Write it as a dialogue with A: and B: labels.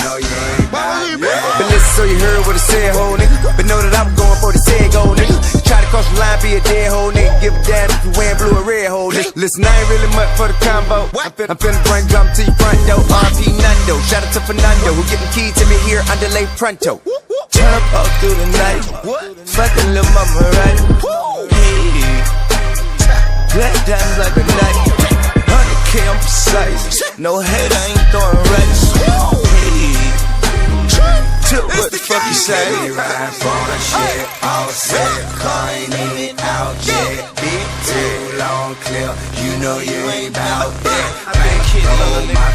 A: know you ain't about that.
B: But listen, so you heard what I said, ho, nigga. But know that I'm going for the said goal, nigga. You try to cross the line, be a dead hoe, nigga. Give a damn if you wearing blue or red, hoe, nigga. Listen, I ain't really much for the combo. I'm finna bring drum to your front door. RP Nando, shout out to Fernando, who getting key to me here underlay pronto. Turn up all through the night. Fucking lil' mama, right? Hey. Black diamonds like a night. 100K, I'm precise. No hate, I ain't throwing rights. Hey. Took what the fuck you say?
A: We ride for the shit, all set. Car ain't even out yet. Big too long clip, you know you ain't bout that. Back home, my